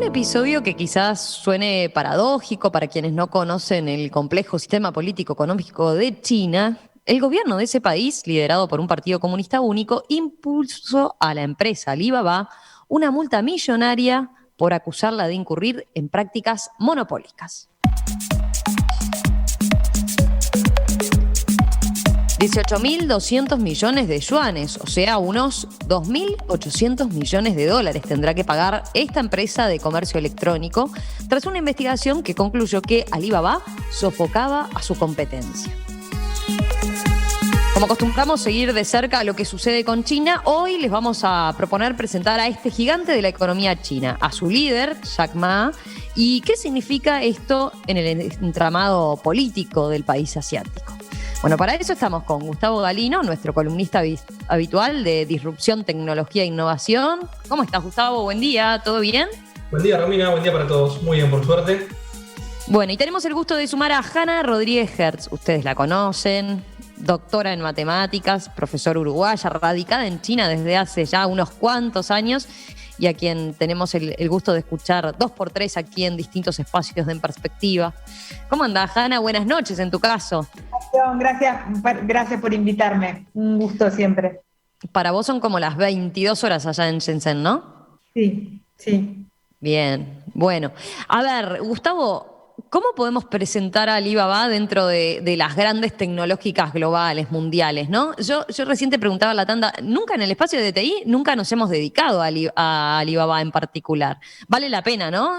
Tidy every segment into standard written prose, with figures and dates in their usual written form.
un episodio que quizás suene paradójico para quienes no conocen el complejo sistema político-económico de China, el gobierno de ese país, liderado por un partido comunista único, impulsó a la empresa Alibaba una multa millonaria por acusarla de incurrir en prácticas monopólicas. 18.200 millones de yuanes, o sea, unos 2.800 millones de dólares tendrá que pagar esta empresa de comercio electrónico tras una investigación que concluyó que Alibaba sofocaba a su competencia. Como acostumbramos seguir de cerca lo que sucede con China, hoy les vamos a proponer presentar a este gigante de la economía china, a su líder, Jack Ma, y qué significa esto en el entramado político del país asiático. Bueno, para eso estamos con Gustavo Galino, nuestro columnista habitual de Disrupción, Tecnología e Innovación. ¿Cómo estás, Gustavo? Buen día, ¿todo bien? Buen día, Romina, buen día para todos. Muy bien, por suerte. Bueno, y tenemos el gusto de sumar a Hanna Rodríguez Hertz. Ustedes la conocen, doctora en matemáticas, profesora uruguaya, radicada en China desde hace ya unos cuantos años y a quien tenemos el gusto de escuchar 2x3 aquí en distintos espacios de En Perspectiva. ¿Cómo andás, Hanna? Buenas noches en tu caso. Gracias por invitarme. Un gusto siempre. Para vos son como las 22 horas allá en Shenzhen, ¿no? Sí. Bien, bueno. A ver, Gustavo, ¿cómo podemos presentar a Alibaba dentro de las grandes tecnológicas globales, mundiales, ¿no? Yo recién te preguntaba en la tanda, nunca en el espacio de TI, nunca nos hemos dedicado a Alibaba en particular. Vale la pena, ¿no?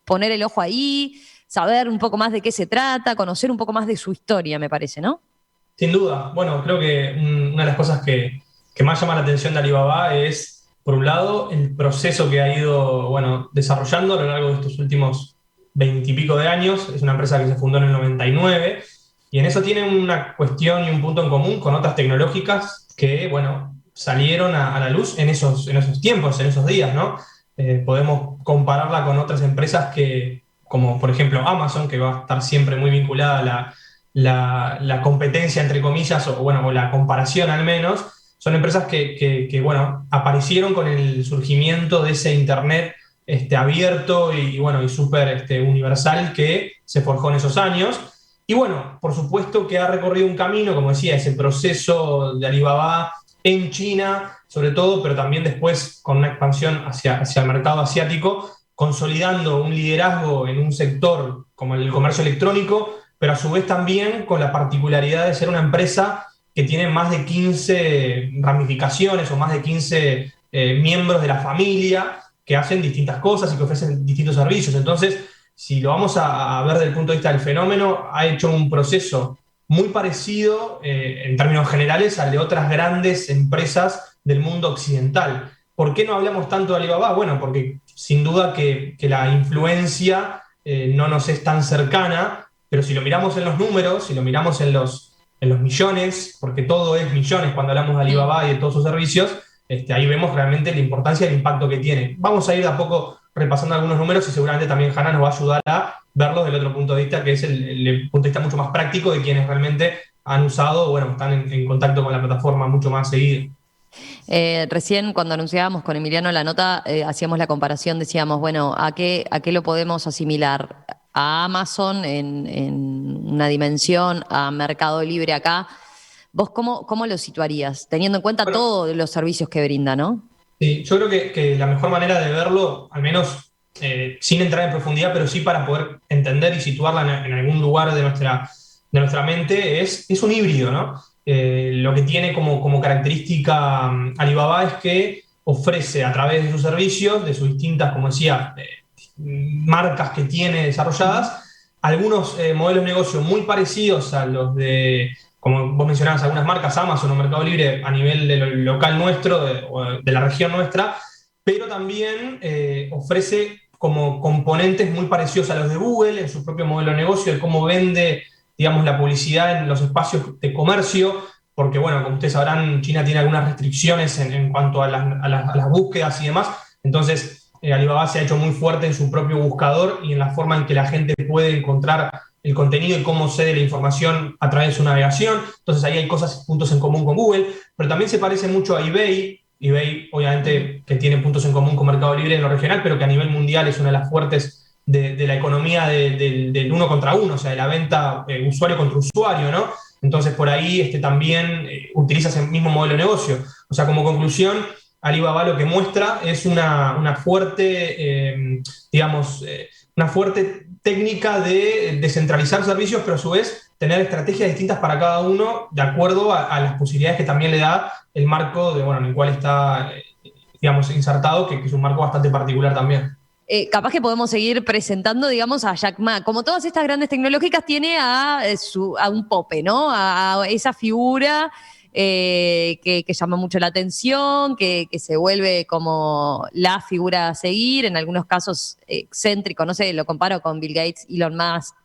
Poner el ojo ahí, saber un poco más de qué se trata, conocer un poco más de su historia, me parece, ¿no? Sin duda. Bueno, creo que una de las cosas que más llama la atención de Alibaba es, por un lado, el proceso que ha ido, desarrollando a lo largo de estos últimos 20 y pico de años. Es una empresa que se fundó en el 99 y en eso tiene una cuestión y un punto en común con otras tecnológicas que, salieron a la luz en esos tiempos, en esos días, ¿no? Podemos compararla con otras empresas como por ejemplo Amazon, que va a estar siempre muy vinculada a la competencia, entre comillas, o la comparación al menos. Son empresas que aparecieron con el surgimiento de ese Internet abierto y súper universal que se forjó en esos años. Y por supuesto que ha recorrido un camino, como decía, ese proceso de Alibaba en China, sobre todo, pero también después con una expansión hacia el mercado asiático, consolidando un liderazgo en un sector como el comercio electrónico, pero a su vez también con la particularidad de ser una empresa que tiene más de 15 ramificaciones o más de 15 miembros de la familia que hacen distintas cosas y que ofrecen distintos servicios. Entonces, si lo vamos a ver desde el punto de vista del fenómeno, ha hecho un proceso muy parecido en términos generales al de otras grandes empresas del mundo occidental. ¿Por qué no hablamos tanto de Alibaba? Bueno, porque sin duda que la influencia no nos es tan cercana, pero si lo miramos en los números, si lo miramos en los millones, porque todo es millones cuando hablamos de Alibaba y de todos sus servicios, ahí vemos realmente la importancia y el impacto que tiene. Vamos a ir de a poco repasando algunos números y seguramente también Hanna nos va a ayudar a verlos del otro punto de vista, que es el punto de vista mucho más práctico de quienes realmente han usado, están en contacto con la plataforma mucho más seguido. Recién cuando anunciábamos con Emiliano la nota, hacíamos la comparación, decíamos, ¿a qué lo podemos asimilar? A Amazon en una dimensión, a Mercado Libre acá. ¿Vos cómo lo situarías? Teniendo en cuenta todos los servicios que brinda, ¿no? Sí, yo creo que la mejor manera de verlo, al menos sin entrar en profundidad, pero sí para poder entender y situarla en algún lugar de nuestra mente, es un híbrido, ¿no? Lo que tiene como característica Alibaba es que ofrece a través de sus servicios, de sus distintas, como decía, marcas que tiene desarrolladas, algunos modelos de negocio muy parecidos a los de, como vos mencionabas, algunas marcas, Amazon o Mercado Libre a nivel de lo local nuestro, de la región nuestra, pero también ofrece como componentes muy parecidos a los de Google en su propio modelo de negocio, de cómo vende, digamos, la publicidad en los espacios de comercio, porque, como ustedes sabrán, China tiene algunas restricciones en cuanto a las búsquedas y demás. Entonces, Alibaba se ha hecho muy fuerte en su propio buscador y en la forma en que la gente puede encontrar el contenido y cómo cede la información a través de su navegación. Entonces ahí hay puntos en común con Google, pero también se parece mucho a eBay eBay, obviamente, que tiene puntos en común con Mercado Libre en lo regional, pero que a nivel mundial es una de las fuertes de la economía del uno contra uno, o sea, de la venta usuario contra usuario, ¿no? Entonces, por ahí también utiliza ese mismo modelo de negocio. O sea, como conclusión, Alibaba lo que muestra es una fuerte, una fuerte técnica de descentralizar servicios, pero a su vez tener estrategias distintas para cada uno de acuerdo a las posibilidades que también le da el marco en el cual está, insertado, que es un marco bastante particular también. Capaz que podemos seguir presentando, digamos, a Jack Ma. Como todas estas grandes tecnológicas, tiene a un pope, ¿no? A esa figura que llama mucho la atención, que se vuelve como la figura a seguir, en algunos casos excéntrico, no sé, lo comparo con Bill Gates, Elon Musk,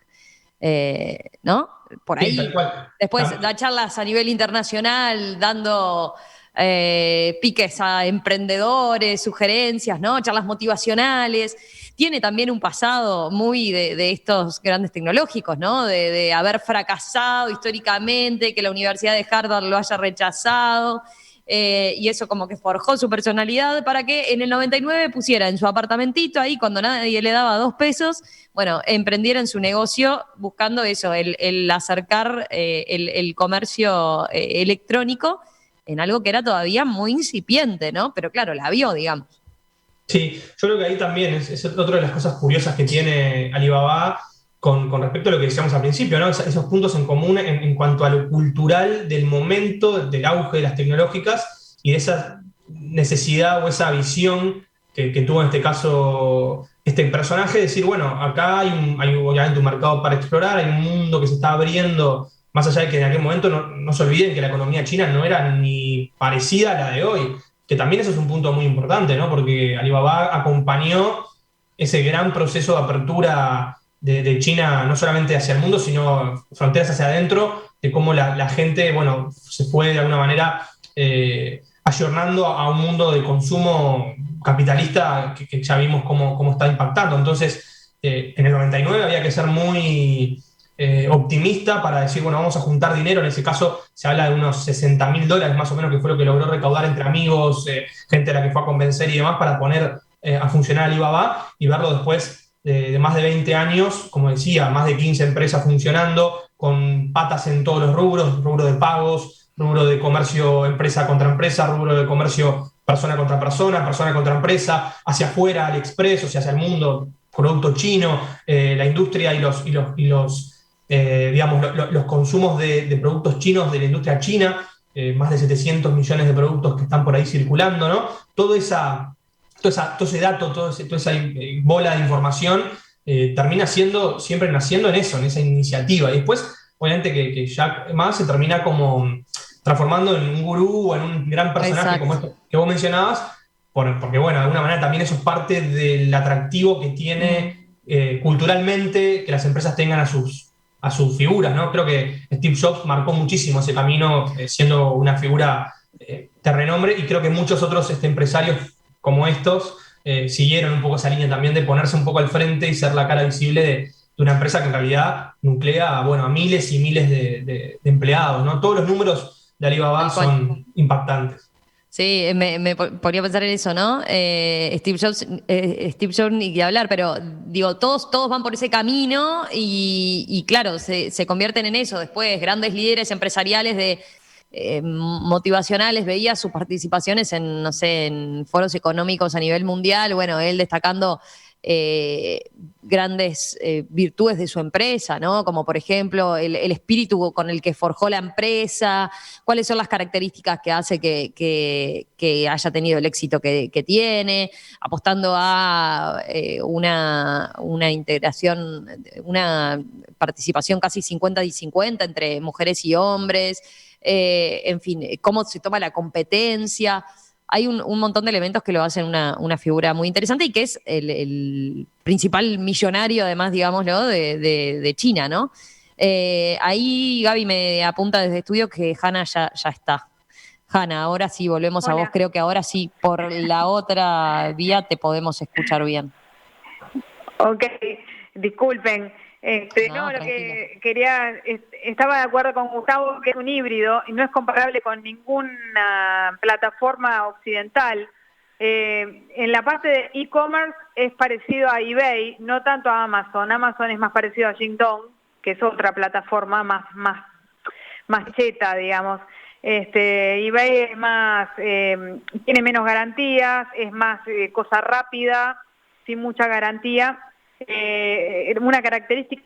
¿no? Por ahí. Sí, tal cual. Después da charlas a nivel internacional, dando piques a emprendedores, sugerencias, ¿no? Charlas motivacionales. Tiene también un pasado muy de estos grandes tecnológicos, ¿no? De haber fracasado históricamente, que la Universidad de Harvard lo haya rechazado. Y eso como que forjó su personalidad para que en el 99 pusiera en su apartamentito ahí, cuando nadie le daba 2 pesos, bueno, emprendiera en su negocio buscando eso, el acercar el comercio electrónico en algo que era todavía muy incipiente, ¿no? Pero claro, la vio, digamos. Sí, yo creo que ahí también es otra de las cosas curiosas que tiene Alibaba con respecto a lo que decíamos al principio, ¿no? Esos puntos en común en cuanto a lo cultural del momento, del auge de las tecnológicas y de esa necesidad o esa visión que tuvo en este caso este personaje, de decir, bueno, acá hay obviamente un mercado para explorar, hay un mundo que se está abriendo, más allá de que en aquel momento no se olviden que la economía china no era ni parecida a la de hoy, que también eso es un punto muy importante, ¿no? Porque Alibaba acompañó ese gran proceso de apertura de China, no solamente hacia el mundo, sino fronteras hacia adentro, de cómo la gente, bueno, se fue de alguna manera ayornando a un mundo de consumo capitalista que ya vimos cómo está impactando. Entonces, en el 99 había que ser muy optimista para decir, bueno, vamos a juntar dinero. En ese caso se habla de unos $60.000 más o menos, que fue lo que logró recaudar entre amigos, gente a la que fue a convencer y demás para poner a funcionar Alibaba y verlo después de más de 20 años, como decía, más de 15 empresas funcionando, con patas en todos los rubros, rubro de pagos, rubro de comercio empresa contra empresa, rubro de comercio persona contra empresa, hacia afuera, AliExpress, o sea, hacia el mundo, producto chino, la industria y los consumos de productos chinos de la industria china, más de 700 millones de productos que están por ahí circulando, ¿no? Todo ese dato, toda esa bola de información termina siempre naciendo en eso, en esa iniciativa. Y después, obviamente, que Jack Ma se termina como transformando en un gurú o en un gran personaje. Exacto. Como esto que vos mencionabas, porque, bueno, de alguna manera también eso es parte del atractivo que tiene culturalmente que las empresas tengan a sus figuras, ¿no? Creo que Steve Jobs marcó muchísimo ese camino siendo una figura de renombre y creo que muchos otros empresarios como estos siguieron un poco esa línea también de ponerse un poco al frente y ser la cara visible de una empresa que en realidad nuclea a miles y miles de empleados, ¿no? Todos los números de Alibaba son impactantes. Sí, me ponía a pensar en eso, ¿no? Steve Jobs ni que hablar, pero digo, todos van por ese camino y claro, se convierten en eso. Después, grandes líderes empresariales motivacionales, veía sus participaciones en, no sé, en foros económicos a nivel mundial, bueno, él destacando grandes virtudes de su empresa, ¿no? Como por ejemplo el espíritu con el que forjó la empresa, cuáles son las características que hace que haya tenido el éxito que tiene, apostando a una integración, una participación casi 50-50 entre mujeres y hombres, en fin, cómo se toma la competencia. Hay un montón de elementos que lo hacen una figura muy interesante y que es el principal millonario, además, digámoslo, de China, ¿no? Ahí Gaby me apunta desde estudio que Hanna ya está. Hanna, ahora sí, volvemos a vos. Creo que ahora sí, por la otra vía te podemos escuchar bien. Ok, disculpen. No, Lo tranquila. que quería, estaba de acuerdo con Gustavo que es un híbrido y no es comparable con ninguna plataforma occidental. En la parte de e-commerce es parecido a eBay, no tanto a Amazon. Amazon es más parecido a Jingdong, que es otra plataforma más cheta, digamos. eBay es más, tiene menos garantías, es más cosa rápida, sin mucha garantía. Una característica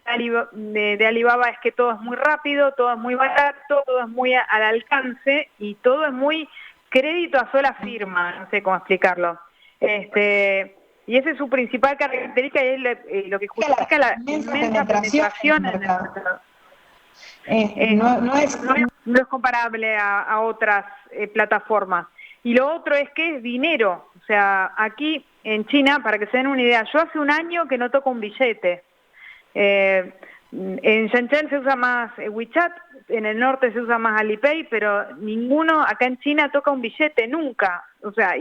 de Alibaba es que todo es muy rápido, todo es muy barato, todo es muy al alcance y todo es muy crédito a sola firma, no sé cómo explicarlo. Y esa es su principal característica y es lo que justifica la inmensa penetración en el mercado. No es comparable a otras plataformas. Y lo otro es que es dinero. O sea, aquí en China, para que se den una idea, yo hace un año que no toco un billete. En Shenzhen se usa más WeChat, en el norte se usa más Alipay, pero ninguno acá en China toca un billete nunca. O sea,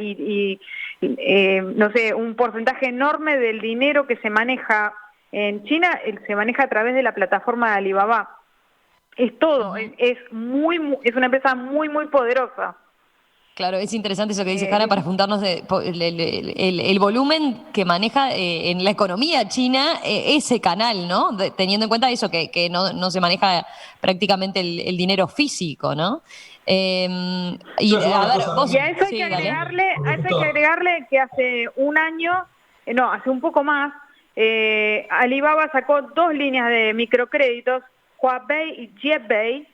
no sé, un porcentaje enorme del dinero que se maneja en China se maneja a través de la plataforma de Alibaba. Es todo, es una empresa muy, muy poderosa. Claro, es interesante eso que dice Hanna para juntarnos el volumen que maneja en la economía china ese canal, ¿no? Teniendo en cuenta eso, que no se maneja prácticamente el dinero físico, ¿no? Y a eso hay que agregarle que hace un año, hace un poco más, Alibaba sacó 2 líneas de microcréditos, Huabei y Jiebei.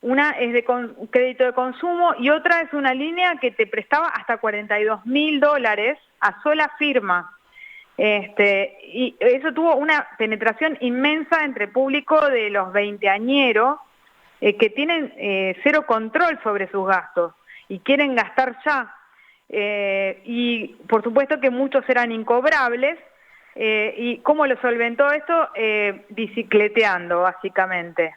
Una es de crédito de consumo y otra es una línea que te prestaba hasta $42.000 a sola firma. Y eso tuvo una penetración inmensa entre público de los veinteañeros que tienen cero control sobre sus gastos y quieren gastar ya. Y por supuesto que muchos eran incobrables. ¿Y cómo lo solventó esto? Bicicleteando, básicamente.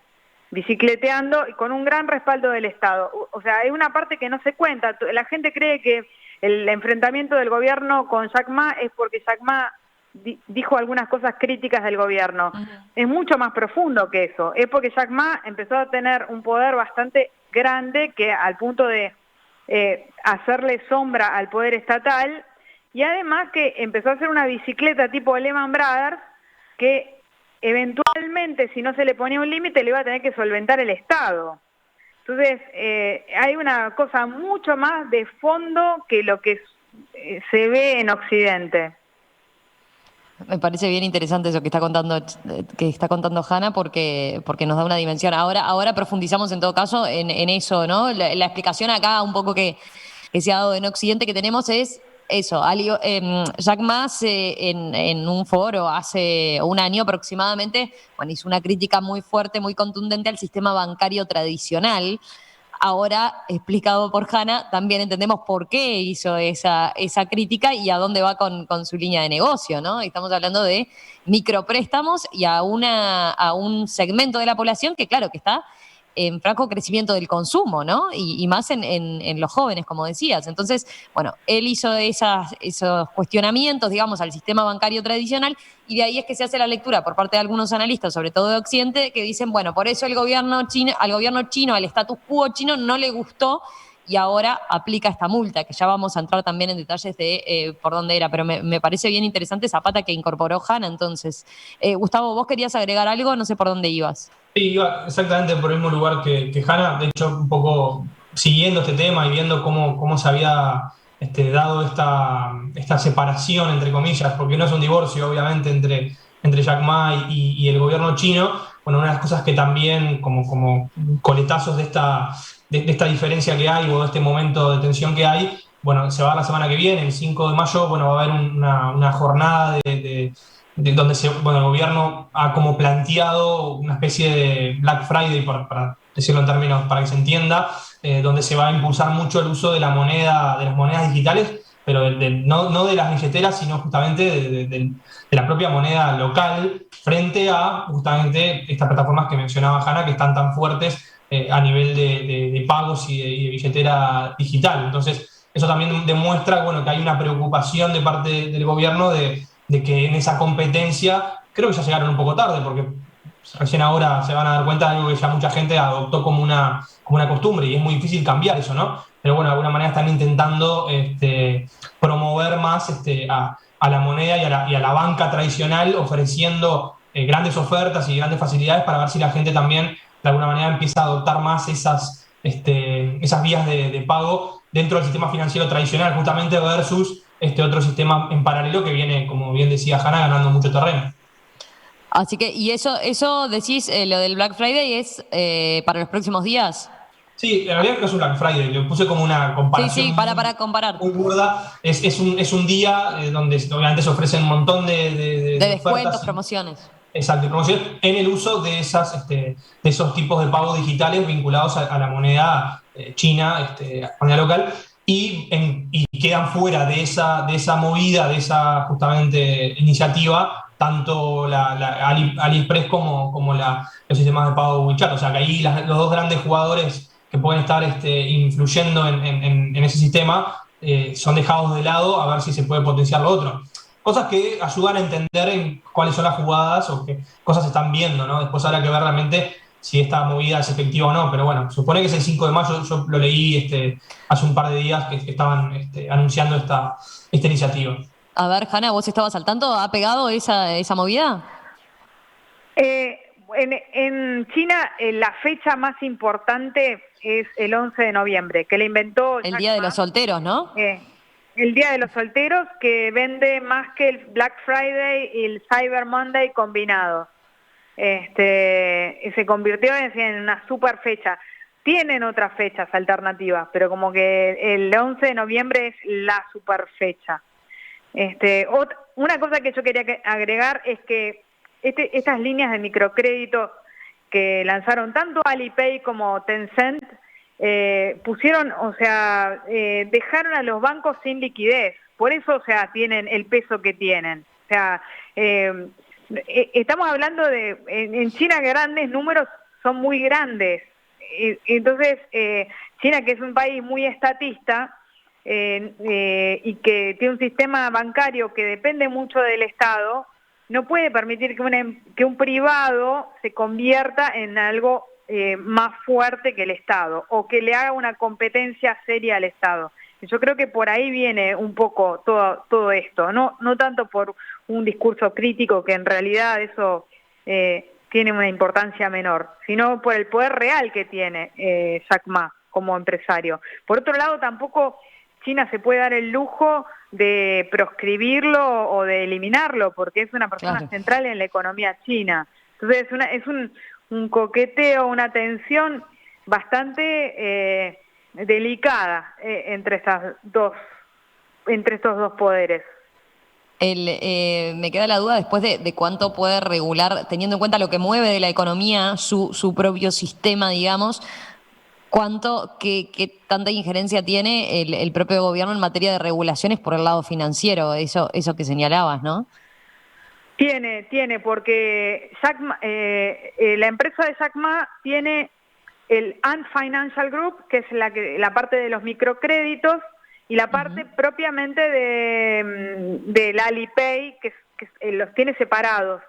Bicicleteando y con un gran respaldo del Estado. O sea, hay una parte que no se cuenta. La gente cree que el enfrentamiento del gobierno con Jack Ma es porque Jack Ma dijo algunas cosas críticas del gobierno. Es mucho más profundo que eso. Es porque Jack Ma empezó a tener un poder bastante grande que al punto de hacerle sombra al poder estatal y además que empezó a hacer una bicicleta tipo Lehman Brothers que eventualmente, si no se le ponía un límite, le iba a tener que solventar el Estado. Entonces, hay una cosa mucho más de fondo que lo que se ve en Occidente. Me parece bien interesante eso que está contando Hanna porque nos da una dimensión. Ahora profundizamos en todo caso en eso, ¿no? La explicación acá un poco que se ha dado en Occidente que tenemos es eso. Jack Ma en un foro hace un año aproximadamente, hizo una crítica muy fuerte, muy contundente al sistema bancario tradicional. Ahora, explicado por Hanna, también entendemos por qué hizo esa crítica y a dónde va con su línea de negocio, ¿no? Estamos hablando de micropréstamos y a un segmento de la población que, claro, que está en franco crecimiento del consumo, ¿no? Y más en los jóvenes, como decías. Entonces, él hizo esos cuestionamientos, digamos, al sistema bancario tradicional y de ahí es que se hace la lectura por parte de algunos analistas, sobre todo de Occidente, que dicen, por eso al gobierno chino, al status quo chino, no le gustó y ahora aplica esta multa, que ya vamos a entrar también en detalles de por dónde era, pero me parece bien interesante esa pata que incorporó Hanna. Entonces, Gustavo, vos querías agregar algo, no sé por dónde ibas. Sí, iba exactamente por el mismo lugar que Hanna, de hecho un poco siguiendo este tema y viendo cómo se había dado esta separación, entre comillas, porque no es un divorcio obviamente entre Jack Ma y el gobierno chino. Una de las cosas que también como coletazos de esta diferencia que hay o de este momento de tensión que hay, se va a dar la semana que viene, el 5 de mayo, va a haber una jornada donde el gobierno ha como planteado una especie de Black Friday, para decirlo en términos para que se entienda, donde se va a impulsar mucho el uso de las monedas digitales, pero no de las billeteras, sino justamente de la propia moneda local, frente a justamente estas plataformas que mencionaba Hanna, que están tan fuertes a nivel de pagos y de billetera digital. Entonces, eso también demuestra que hay una preocupación de parte del gobierno de que en esa competencia, creo que ya llegaron un poco tarde, porque recién ahora se van a dar cuenta de algo que ya mucha gente adoptó como una costumbre y es muy difícil cambiar eso, ¿no? Pero bueno, de alguna manera están intentando promover más a la moneda y a la banca tradicional, ofreciendo grandes ofertas y grandes facilidades para ver si la gente también de alguna manera empieza a adoptar más esas vías de pago dentro del sistema financiero tradicional, justamente versus otro sistema en paralelo que viene, como bien decía Hanna, ganando mucho terreno. Así que, y eso decís, lo del Black Friday es para los próximos días. Sí, en realidad no es un Black Friday, lo puse como una comparación sí, para comparar. muy burda. Es un día donde obviamente se ofrecen un montón de descuentos, ofertas, promociones. Exacto, y promoción en el uso de esos tipos de pagos digitales vinculados a la moneda china, moneda local, y quedan fuera de esa movida, de esa justamente iniciativa, tanto la AliExpress como los sistemas de pago WeChat. O sea que ahí los dos grandes jugadores que pueden estar influyendo en ese sistema son dejados de lado a ver si se puede potenciar lo otro. Cosas que ayudan a entender en cuáles son las jugadas o qué cosas se están viendo, ¿no? Después habrá que ver realmente si esta movida es efectiva o no, pero bueno, supone que es el 5 de mayo, yo lo leí hace un par de días que estaban anunciando esta iniciativa. A ver, Hanna, ¿vos estabas al tanto? ¿Ha pegado esa movida? En China la fecha más importante es el 11 de noviembre, que la inventó el Día de los Solteros, ¿no? El Día de los Solteros, que vende más que el Black Friday y el Cyber Monday combinados. Se convirtió en una super fecha. Tienen otras fechas alternativas, pero como que el 11 de noviembre es la super fecha. Una cosa que yo quería agregar es que estas líneas de microcrédito que lanzaron tanto Alipay como Tencent, dejaron a los bancos sin liquidez. Por eso, tienen el peso que tienen. Estamos hablando en China grandes números son muy grandes. Entonces, China, que es un país muy estatista y que tiene un sistema bancario que depende mucho del Estado, no puede permitir que un privado se convierta en algo más fuerte que el Estado o que le haga una competencia seria al Estado. Yo creo que por ahí viene un poco todo esto, no tanto por un discurso crítico, que en realidad eso tiene una importancia menor, sino por el poder real que tiene Jack Ma como empresario. Por otro lado, tampoco China se puede dar el lujo de proscribirlo o de eliminarlo, porque es una persona central en la economía china. Entonces es un coqueteo, una tensión bastante delicada entre estos dos poderes. Me queda la duda después de cuánto puede regular, teniendo en cuenta lo que mueve de la economía, su propio sistema, digamos, qué tanta injerencia tiene el propio gobierno en materia de regulaciones por el lado financiero, eso que señalabas, ¿no? Tiene, porque la empresa de Jack Ma tiene el Ant Financial Group, que es la parte de los microcréditos, y la parte propiamente del Alipay, que los tiene separados.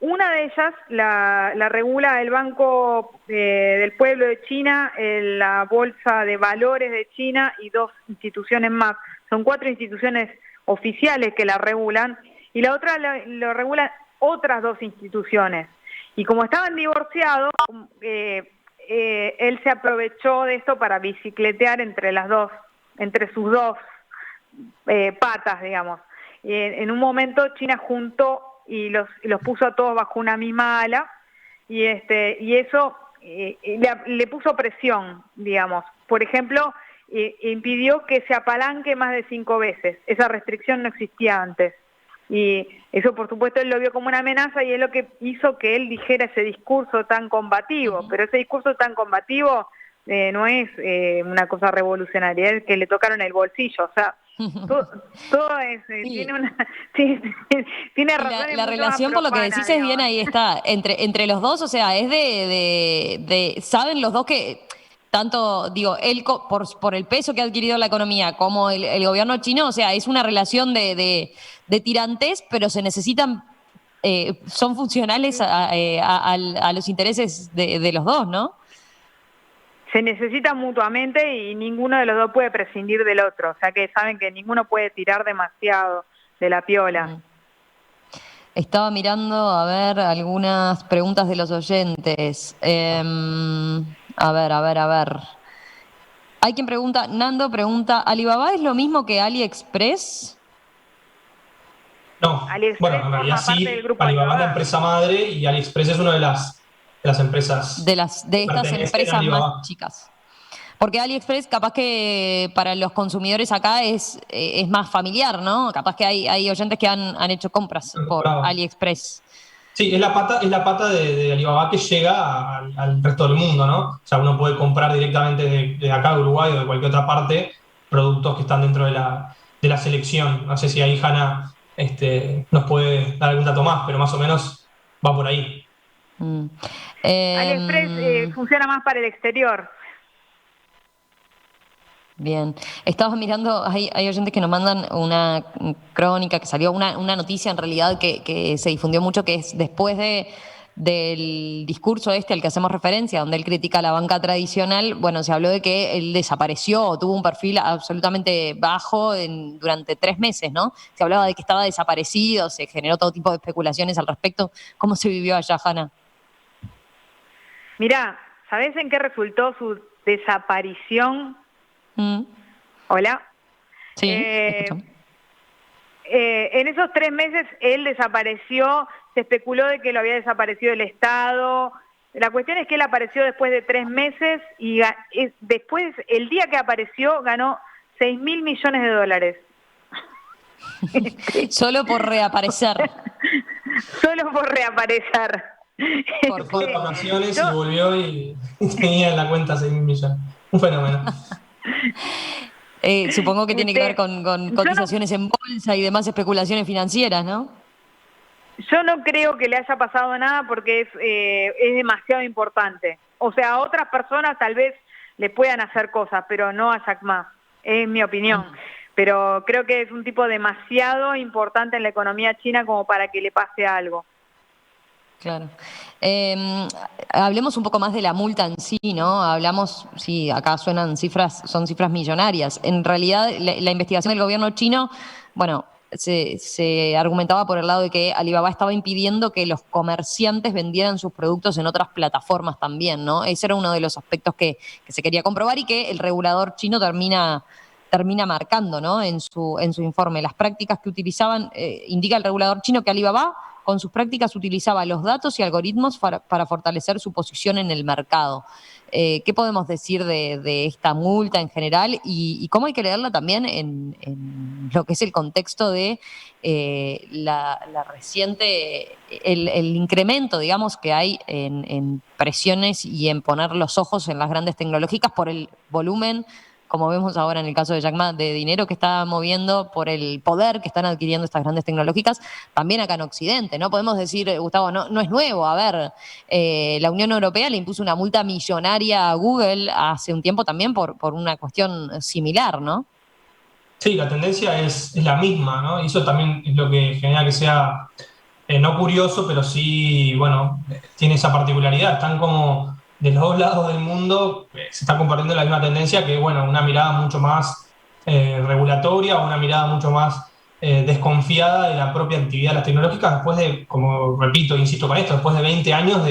Una de ellas la regula el Banco del Pueblo de China, la Bolsa de Valores de China y dos instituciones más. Son 4 instituciones oficiales que la regulan, y la otra lo regulan otras 2 instituciones. Y como estaban divorciados, él se aprovechó de esto para bicicletear entre sus dos patas, digamos. Y en un momento China juntó y los puso a todos bajo una misma ala, y eso le puso presión, digamos. Por ejemplo, impidió que se apalanque más de 5 veces. Esa restricción no existía antes. Y eso, por supuesto, él lo vio como una amenaza, y es lo que hizo que él dijera ese discurso tan combativo. Pero ese discurso tan combativo no es una cosa revolucionaria, es que le tocaron el bolsillo. O sea, todo es, tiene razón. La relación, por lo que decís, es bien, ahí está, entre los dos, o sea, es saben los dos que tanto, digo, él por el peso que ha adquirido la economía como el gobierno chino, o sea, es una relación de tirantes, pero se necesitan son funcionales a los intereses de los dos, ¿no? Se necesitan mutuamente y ninguno de los dos puede prescindir del otro, o sea que saben que ninguno puede tirar demasiado de la piola. Estaba mirando, a ver, algunas preguntas de los oyentes. A ver. Hay quien pregunta, Nando pregunta, ¿Alibaba es lo mismo que AliExpress? No, bueno, en realidad sí, Alibaba es la empresa madre y AliExpress es una de las empresas. De estas empresas más chicas. Porque AliExpress capaz que para los consumidores acá es más familiar, ¿no? Capaz que hay oyentes que han hecho compras por AliExpress. Sí, es la pata de Alibaba que llega al resto del mundo, ¿no? O sea, uno puede comprar directamente de acá, de Uruguay o de cualquier otra parte, productos que están dentro de la selección. No sé si ahí Hanna nos puede dar algún dato más, pero más o menos va por ahí. AliExpress funciona más para el exterior. Bien, estaba mirando, hay oyentes que nos mandan una crónica que salió, una noticia en realidad que se difundió mucho, que es después del discurso al que hacemos referencia, donde él critica a la banca tradicional. Bueno, se habló de que él desapareció o tuvo un perfil absolutamente bajo durante 3 meses, ¿no? Se hablaba de que estaba desaparecido, se generó todo tipo de especulaciones al respecto. ¿Cómo se vivió allá, Hanna? Mirá, ¿sabés en qué resultó su desaparición? Hola. Sí, en esos 3 meses él desapareció, se especuló de que lo había desaparecido el Estado. La cuestión es que él apareció después de 3 meses y después, el día que apareció, ganó $6.000 millones. Solo por reaparecer. Solo por reaparecer. Fue de vacaciones y volvió y tenía en la cuenta 6.000 millones. Un fenómeno. Supongo que tiene que ver con cotizaciones en bolsa y demás especulaciones financieras, ¿no? Yo no creo que le haya pasado nada porque es demasiado importante. O sea, a otras personas tal vez le puedan hacer cosas, pero no a Jack Ma, es mi opinión. Pero creo que es un tipo demasiado importante en la economía china como para que le pase algo. Claro. Hablemos un poco más de la multa en sí, ¿no? Hablamos, sí, acá son cifras millonarias. En realidad, la investigación del gobierno chino, bueno, se argumentaba por el lado de que Alibaba estaba impidiendo que los comerciantes vendieran sus productos en otras plataformas también, ¿no? Ese era uno de los aspectos que se quería comprobar y que el regulador chino termina marcando, ¿no? En su informe. Las prácticas que utilizaban, indica el regulador chino que Alibaba con sus prácticas utilizaba los datos y algoritmos para fortalecer su posición en el mercado. ¿Qué podemos decir de esta multa en general y cómo hay que leerla también en lo que es el contexto de la reciente, el incremento, digamos, que hay en presiones y en poner los ojos en las grandes tecnológicas por el volumen, como vemos ahora en el caso de Jack Ma, de dinero que está moviendo por el poder que están adquiriendo estas grandes tecnológicas, también acá en Occidente, ¿no? Podemos decir, Gustavo, no es nuevo. A ver, la Unión Europea le impuso una multa millonaria a Google hace un tiempo también por una cuestión similar, ¿no? Sí, la tendencia es la misma, ¿no? Y eso también es lo que genera que sea, no curioso, pero sí, bueno, tiene esa particularidad. Están como de los dos lados del mundo, se está compartiendo la misma tendencia, que bueno, una mirada mucho más regulatoria o una mirada mucho más desconfiada de la propia actividad de las tecnológicas después de, como repito, insisto con esto, después de 20 años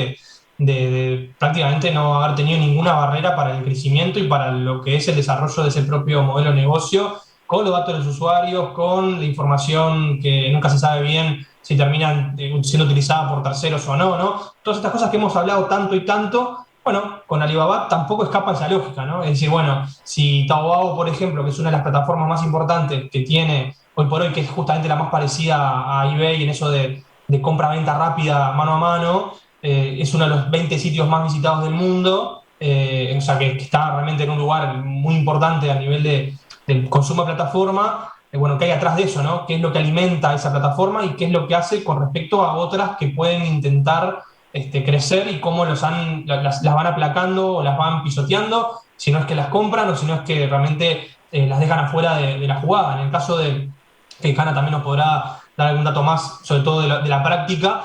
de prácticamente no haber tenido ninguna barrera para el crecimiento y para lo que es el desarrollo de ese propio modelo de negocio, con los datos de los usuarios, con la información que nunca se sabe bien si terminan siendo utilizada por terceros o no, ¿no? Todas estas cosas que hemos hablado tanto y tanto. Bueno, con Alibaba tampoco escapa esa lógica, ¿no? Es decir, bueno, si Taobao, por ejemplo, que es una de las plataformas más importantes que tiene hoy por hoy, que es justamente la más parecida a eBay en eso de compra-venta rápida mano a mano, es uno de los 20 sitios más visitados del mundo, o sea, que está realmente en un lugar muy importante a nivel del consumo de plataforma. Bueno, ¿qué hay atrás de eso, no? ¿Qué es lo que alimenta esa plataforma y qué es lo que hace con respecto a otras que pueden intentar crecer y cómo las van aplacando o las van pisoteando, si no es que las compran o si no es que realmente las dejan afuera de la jugada? En el caso de que Hanna también nos podrá dar algún dato más, sobre todo de la práctica,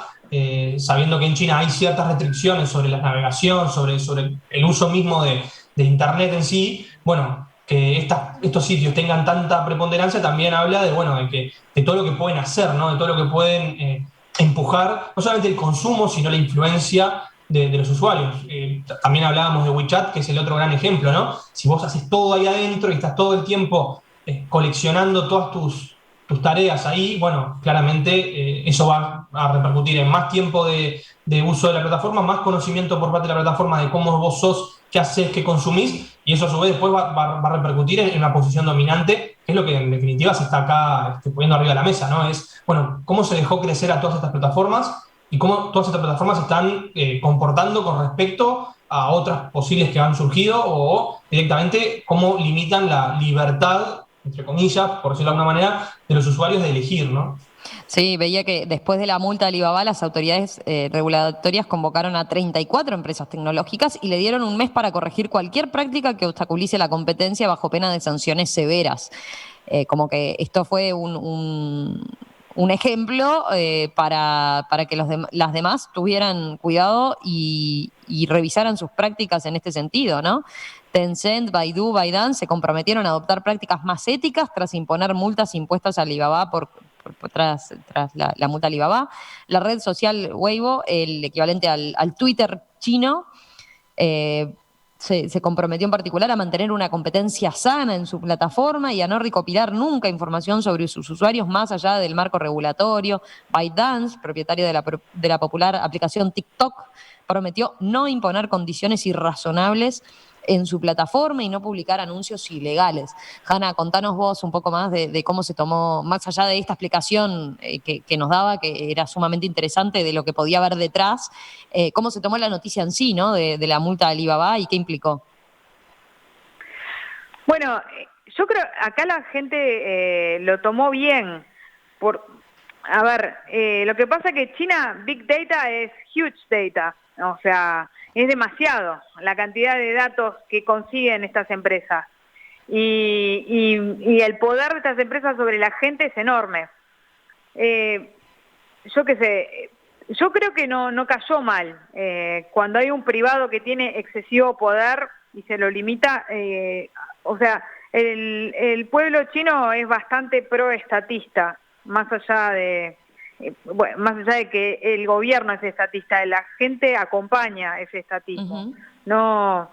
sabiendo que en China hay ciertas restricciones sobre la navegación, sobre el uso mismo de Internet en sí, bueno, que estos sitios tengan tanta preponderancia también habla de, bueno, de todo lo que pueden hacer, ¿no? De todo lo que pueden empujar, no solamente el consumo, sino la influencia de los usuarios. También hablábamos de WeChat, que es el otro gran ejemplo, ¿no? Si vos haces todo ahí adentro y estás todo el tiempo coleccionando todas tus tareas ahí, bueno, claramente eso va a repercutir en más tiempo de uso de la plataforma, más conocimiento por parte de la plataforma de cómo vos sos, qué haces, qué consumís, y eso a su vez después va a repercutir en una posición dominante, que es lo que en definitiva se está acá poniendo arriba de la mesa, ¿no? Es, bueno, cómo se dejó crecer a todas estas plataformas y cómo todas estas plataformas se están comportando con respecto a otras posibles que han surgido o directamente cómo limitan la libertad, entre comillas, por decirlo de alguna manera, de los usuarios de elegir, ¿no? Sí, veía que después de la multa de Alibaba, las autoridades regulatorias convocaron a 34 empresas tecnológicas y le dieron un mes para corregir cualquier práctica que obstaculice la competencia bajo pena de sanciones severas. Como que esto fue un ejemplo para que las demás tuvieran cuidado y revisaran sus prácticas en este sentido, ¿no? Tencent, Baidu, ByteDance se comprometieron a adoptar prácticas más éticas tras imponer multas impuestas a Alibaba tras la multa a Alibaba. La red social Weibo, el equivalente al Twitter chino, se comprometió en particular a mantener una competencia sana en su plataforma y a no recopilar nunca información sobre sus usuarios más allá del marco regulatorio. ByteDance, propietario de la popular aplicación TikTok, prometió no imponer condiciones irrazonables en su plataforma y no publicar anuncios ilegales. Hanna, contanos vos un poco más de cómo se tomó, más allá de esta explicación que nos daba, que era sumamente interesante de lo que podía haber detrás, cómo se tomó la noticia en sí, ¿no? De la multa de Alibaba y qué implicó. Bueno, yo creo acá la gente lo tomó bien. A ver, lo que pasa es que China, Big Data es huge data, o sea, es demasiado la cantidad de datos que consiguen estas empresas. Y el poder de estas empresas sobre la gente es enorme. Yo qué sé, yo creo que no cayó mal. Cuando hay un privado que tiene excesivo poder y se lo limita, o sea, el pueblo chino es bastante proestatista, más allá de que el gobierno es estatista, la gente acompaña ese estatismo. No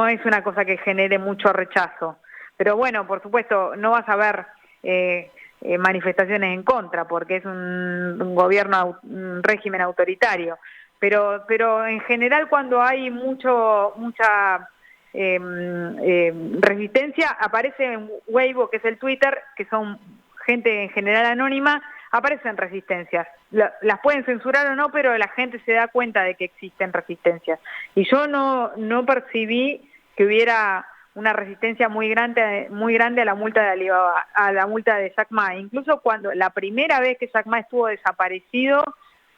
es una cosa que genere mucho rechazo. Pero bueno, por supuesto, no vas a ver manifestaciones en contra, porque es un gobierno, un régimen autoritario. Pero en general, cuando hay mucha resistencia, aparece en Weibo, que es el Twitter, que son gente en general anónima, aparecen resistencias. Las pueden censurar o no, pero la gente se da cuenta de que existen resistencias. Y yo no percibí que hubiera una resistencia muy grande a la multa de Alibaba, a la multa de Jack Ma. Incluso cuando la primera vez que Jack Ma estuvo desaparecido,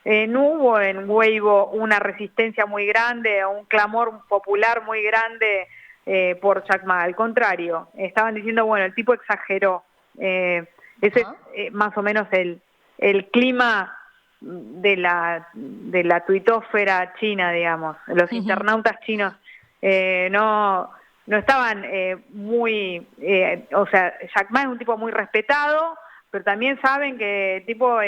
no hubo en Weibo una resistencia muy grande o un clamor popular muy grande por Jack Ma. Al contrario, estaban diciendo, bueno, el tipo exageró. Ese es más o menos el clima de la tuitósfera china, digamos. Los internautas chinos no estaban muy... o sea, Jack Ma es un tipo muy respetado, pero también saben que el tipo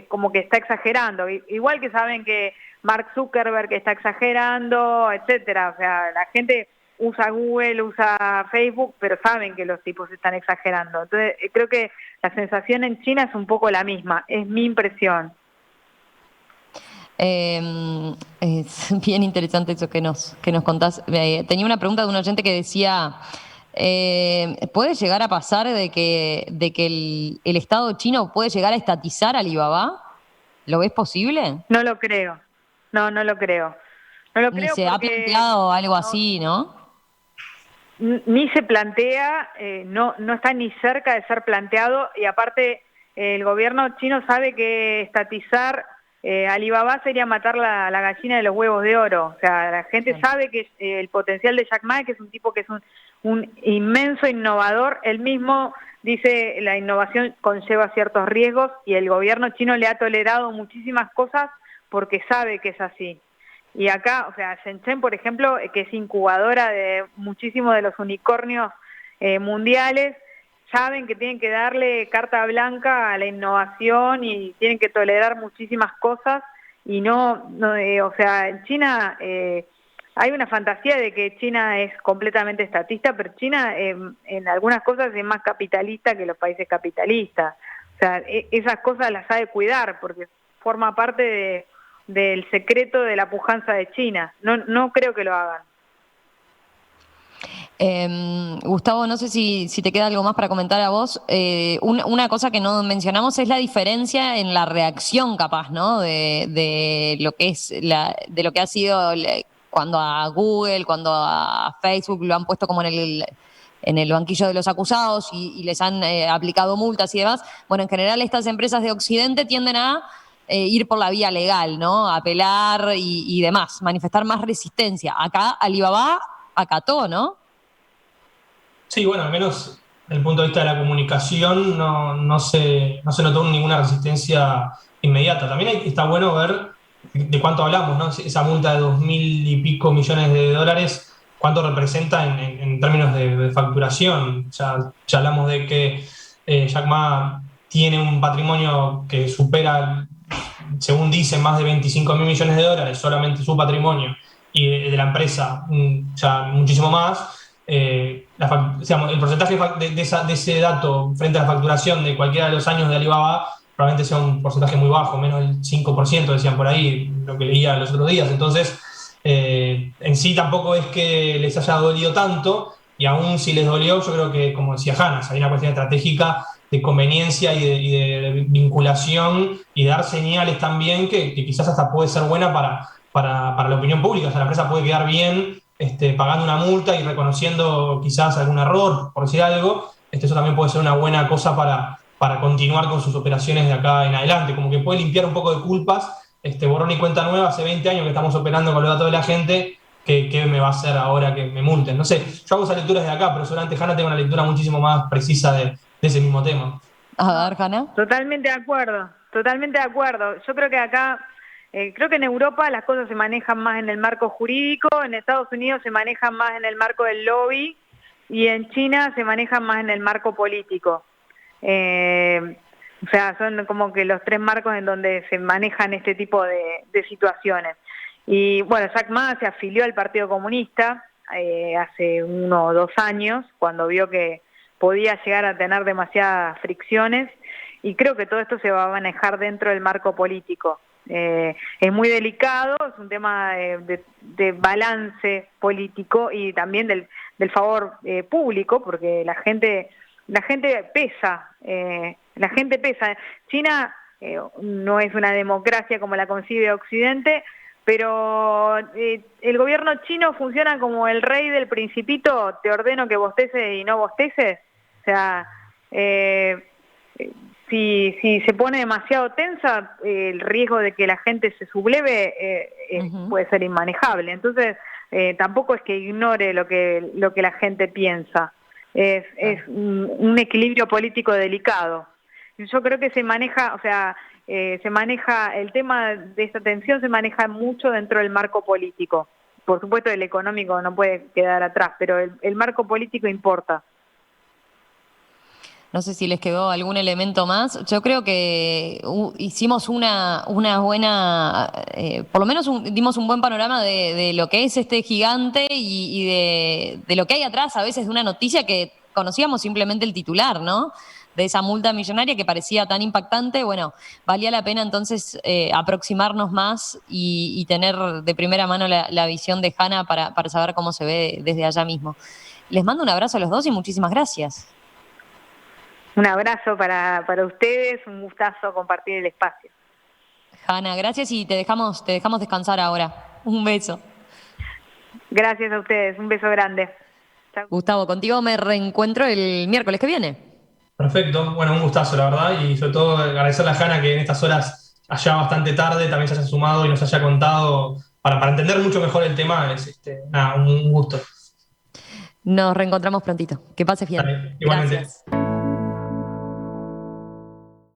como que está exagerando. Igual que saben que Mark Zuckerberg está exagerando, etcétera. O sea, la gente usa Google, usa Facebook, pero saben que los tipos están exagerando. Entonces, creo que la sensación en China es un poco la misma, es mi impresión. Es bien interesante eso que nos contás. Tenía una pregunta de un oyente que decía, ¿puede llegar a pasar de que el Estado chino puede llegar a estatizar a Alibaba? ¿Lo ves posible? No lo creo, no lo creo. No lo Ni creo se porque ha planteado algo así, ¿no? Ni se plantea, no está ni cerca de ser planteado, y aparte el gobierno chino sabe que estatizar Alibaba sería matar la gallina de los huevos de oro. O sea, la gente sabe que el potencial de Jack Ma, que es un tipo que es un inmenso innovador, él mismo dice la innovación conlleva ciertos riesgos y el gobierno chino le ha tolerado muchísimas cosas porque sabe que es así. Y acá, o sea, Shenzhen, por ejemplo, que es incubadora de muchísimos de los unicornios mundiales, saben que tienen que darle carta blanca a la innovación y tienen que tolerar muchísimas cosas y o sea, en China hay una fantasía de que China es completamente estatista, pero China en algunas cosas es más capitalista que los países capitalistas. O sea, esas cosas las sabe cuidar porque forma parte del secreto de la pujanza de China. No creo que lo hagan. Gustavo, no sé si te queda algo más para comentar a vos. Una cosa que no mencionamos es la diferencia en la reacción, capaz, ¿no? De lo que es de lo que ha sido cuando a Google, cuando a Facebook lo han puesto como en el banquillo de los acusados y les han aplicado multas y demás. Bueno, en general estas empresas de Occidente tienden a ir por la vía legal, ¿no? Apelar y demás, manifestar más resistencia. Acá Alibaba acató, ¿no? Sí, bueno, al menos desde el punto de vista de la comunicación no se notó ninguna resistencia inmediata. También está bueno ver de cuánto hablamos, ¿no? Esa multa de 2.000 y pico millones de dólares, cuánto representa en términos de facturación. Ya hablamos de que Jack Ma tiene un patrimonio que supera, según dicen, más de 25.000 millones de dólares, solamente su patrimonio, y de la empresa ya muchísimo más. Digamos, el porcentaje de ese dato frente a la facturación de cualquiera de los años de Alibaba probablemente sea un porcentaje muy bajo, menos del 5%, decían por ahí, lo que leía los otros días. Entonces, en sí tampoco es que les haya dolido tanto, y aún si les dolió, yo creo que, como decía Hanna, hay una cuestión estratégica de conveniencia y de vinculación y de dar señales también que quizás hasta puede ser buena para la opinión pública. O sea, la empresa puede quedar bien pagando una multa y reconociendo quizás algún error, por decir algo. Eso también puede ser una buena cosa para continuar con sus operaciones de acá en adelante, como que puede limpiar un poco de culpas. Borrón y cuenta nueva, hace 20 años que estamos operando con los datos de la gente, ¿qué me va a hacer ahora que me multen? No sé, yo hago esa lectura desde acá, pero seguramente Hanna tenga una lectura muchísimo más precisa de ese mismo tema. A ver, Hanna. Totalmente de acuerdo, totalmente de acuerdo. Yo creo que acá, creo que en Europa las cosas se manejan más en el marco jurídico, en Estados Unidos se manejan más en el marco del lobby y en China se manejan más en el marco político. O sea, son como que los tres marcos en donde se manejan este tipo de situaciones. Y bueno, Jack Ma se afilió al Partido Comunista hace 1 o 2 años, cuando vio que podía llegar a tener demasiadas fricciones, y creo que todo esto se va a manejar dentro del marco político. Es muy delicado, es un tema de balance político y también del favor público, porque la gente pesa, la gente pesa. China no es una democracia como la concibe Occidente, pero el gobierno chino funciona como el rey del Principito: te ordeno que bosteces y no bosteces. O sea, si se pone demasiado tensa, el riesgo de que la gente se subleve puede ser inmanejable. Entonces, tampoco es que ignore lo que la gente piensa. Es un equilibrio político delicado. Yo creo que se maneja, o sea, el tema de esta tensión se maneja mucho dentro del marco político. Por supuesto, el económico no puede quedar atrás, pero el marco político importa. No sé si les quedó algún elemento más. Yo creo que hicimos una buena, por lo menos dimos un buen panorama de lo que es este gigante y de lo que hay atrás a veces de una noticia que conocíamos simplemente el titular, ¿no? De esa multa millonaria que parecía tan impactante. Bueno, valía la pena entonces aproximarnos más y tener de primera mano la visión de Hanna para saber cómo se ve desde allá mismo. Les mando un abrazo a los dos y muchísimas gracias. Un abrazo para ustedes, un gustazo compartir el espacio. Hanna, gracias y te dejamos descansar ahora. Un beso. Gracias a ustedes, un beso grande. Chau. Gustavo, contigo me reencuentro el miércoles que viene. Perfecto, bueno, un gustazo, la verdad, y sobre todo agradecerle a Hanna que en estas horas, allá bastante tarde, también se haya sumado y nos haya contado para entender mucho mejor el tema. Es un gusto. Nos reencontramos prontito. Que pases bien. Dale, igualmente. Gracias.